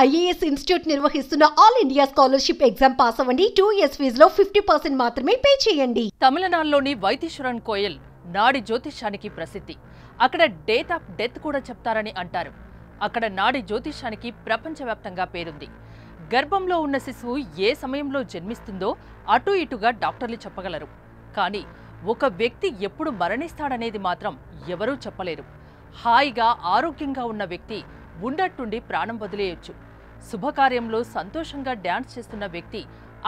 IAS institute నిర్వహిస్తున్న all India scholarship exam pass అవ్వండి. 2 years ఫీజులో 50% మాత్రమే పే చేయండి. తమిళనాడులోని వైతీశ్వరన్ కోయల్ నాడి జ్యోతిష్యానికి ప్రసిద్ధి. అక్కడ డేట్ ఆఫ్ డెత్ కూడా చెప్తారని అంటారు. అక్కడ నాడి జ్యోతిష్యానికి ప్రపంచవ్యాప్తంగా పేరుంది. గర్భంలో ఉన్న శిశువు ఏ సమయంలో జన్మిస్తుందో అటు ఇటుగా డాక్టర్లు చెప్పగలరు. కానీ ఒక వ్యక్తి ఎప్పుడు మరణిస్తాడనేది మాత్రం ఎవరూ చెప్పలేరు. హాయిగా ఆరోగ్యంగా ఉన్న వ్యక్తి ఉన్నట్టుండి ప్రాణం వదిలేయొచ్చు. శుభకార్యంలో సంతోషంగా డ్యాన్స్ చేస్తున్న వ్యక్తి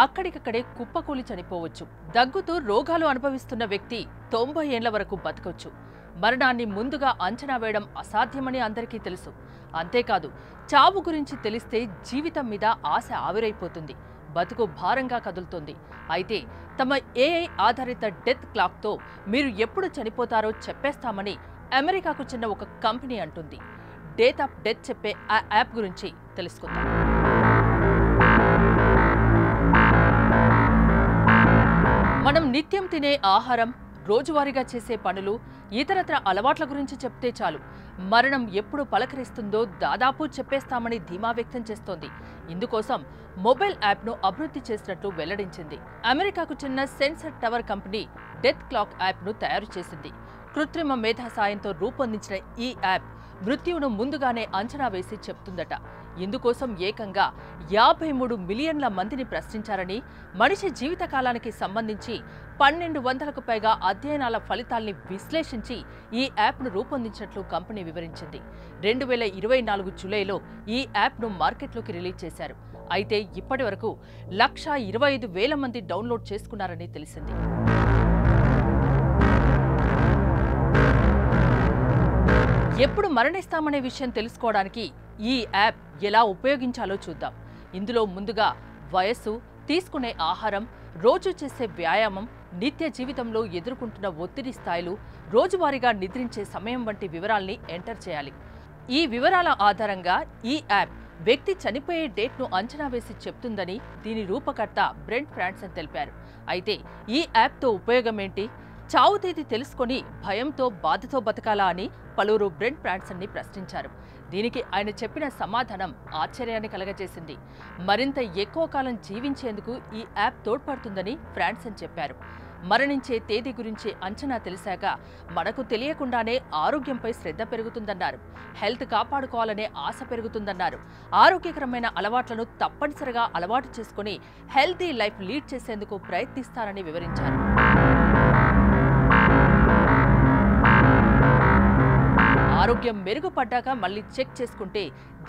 అక్కడికక్కడే కుప్పకూలి చనిపోవచ్చు. దగ్గుతూ రోగాలు అనుభవిస్తున్న వ్యక్తి 90 ఏళ్ల వరకు బతకొచ్చు. మరణాన్ని ముందుగా అంచనా వేయడం అసాధ్యమని అందరికీ తెలుసు. అంతేకాదు, చావు గురించి తెలిస్తే జీవితం మీద ఆశ ఆవిరైపోతుంది. బతుకు భారంగా కదులుతుంది. అయితే తమ ఏఐ ఆధారిత డెత్ క్లాక్తో మీరు ఎప్పుడు చనిపోతారో చెప్పేస్తామని అమెరికాకు చెందిన ఒక కంపెనీ అంటుంది. డేట్ ఆఫ్ డెత్ చెప్పే ఆ యాప్ గురించి తెలుసుకుందాం. మనం నిత్యం తినే ఆహారం, రోజువారీగా చేసే పనులు, ఇతరత్ర అలవాట్ల గురించి చెప్తే చాలు మరణం ఎప్పుడు పలకరిస్తుందో దాదాపు చెప్పేస్తామని ధీమా వ్యక్తం చేస్తోంది. ఇందుకోసం మొబైల్ యాప్ను అభివృద్ధి చేసినట్లు వెల్లడించింది. అమెరికాకు చెందిన sensor tower company death clock యాప్ను తయారు చేసింది. కృత్రిమ మేధా సాయంతో రూపొందించిన ఈ యాప్ మృత్యువును ముందుగానే అంచనా వేసి చెప్తుందట. ఇందుకోసం ఏకంగా 53 మిలియన్ల మందిని ప్రశ్నించారని, మనిషి జీవితకాలానికి సంబంధించి 1200కు పైగా అధ్యయనాల ఫలితాల్ని విశ్లేషించి ఈ యాప్ను రూపొందించినట్లు కంపెనీ వివరించింది. 2024 జూలైలో ఈ యాప్ను మార్కెట్లోకి రిలీజ్ చేశారు. అయితే ఇప్పటి వరకు 125,000 మంది డౌన్లోడ్ చేసుకున్నారని తెలిసింది. ఎప్పుడు మరణిస్తామనే విషయం తెలుసుకోవడానికి ఈ యాప్ ఎలా ఉపయోగించాలో చూద్దాం. ఇందులో ముందుగా వయస్సు, తీసుకునే ఆహారం, రోజు చేసే వ్యాయామం, నిత్య జీవితంలో ఎదుర్కొంటున్న ఒత్తిడి స్థాయిలు, రోజువారీగా నిద్రించే సమయం వంటి వివరాల్ని ఎంటర్ చేయాలి. ఈ వివరాల ఆధారంగా ఈ యాప్ వ్యక్తి చనిపోయే డేట్ను అంచనా వేసి చెప్తుందని దీని రూపకర్త బ్రెంట్ ఫ్రాన్సన్ తెలిపారు. అయితే ఈ యాప్తో ఉపయోగం ఏంటి? చావు తేదీ తెలుసుకొని భయంతో, బాధతో బతకాలా అని పలువురు బ్రెంట్ ఫ్రాన్సన్ని ప్రశ్నించారు. దీనికి ఆయన చెప్పిన సమాధానం ఆశ్చర్యాన్ని కలగజేసింది. మరింత ఎక్కువ కాలం జీవించేందుకు ఈ యాప్ తోడ్పడుతుందని ఫ్రాన్సన్ చెప్పారు. మరణించే తేదీ గురించి అంచనా తెలిసాక మనకు తెలియకుండానే ఆరోగ్యంపై శ్రద్ధ పెరుగుతుందన్నారు. హెల్త్ కాపాడుకోవాలనే ఆశ పెరుగుతుందన్నారు. ఆరోగ్యకరమైన అలవాట్లను తప్పనిసరిగా అలవాటు చేసుకుని హెల్తీ లైఫ్ లీడ్ చేసేందుకు ప్రయత్నిస్తారని వివరించారు. ఆరోగ్యం మెరుగుపడ్డాక మళ్లీ చెక్ చేసుకుంటే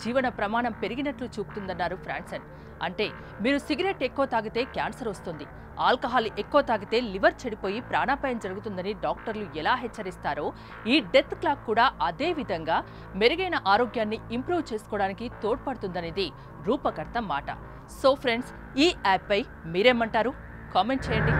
జీవన ప్రమాణం పెరిగినట్లు చూపుతుందన్నారు ఫ్రాన్సన్. అంటే మీరు సిగరెట్ ఎక్కువ తాగితే క్యాన్సర్ వస్తుంది, ఆల్కహాల్ ఎక్కువ తాగితే లివర్ చెడిపోయి ప్రాణాపాయం జరుగుతుందని డాక్టర్లు ఎలా హెచ్చరిస్తారో ఈ డెత్ క్లాక్ కూడా అదే విధంగా మెరుగైన ఆరోగ్యాన్ని ఇంప్రూవ్ చేసుకోవడానికి తోడ్పడుతుందనేది రూపకర్త మాట. సో ఫ్రెండ్స్, ఈ యాప్పై మీరేమంటారు? కామెంట్ చేయండి.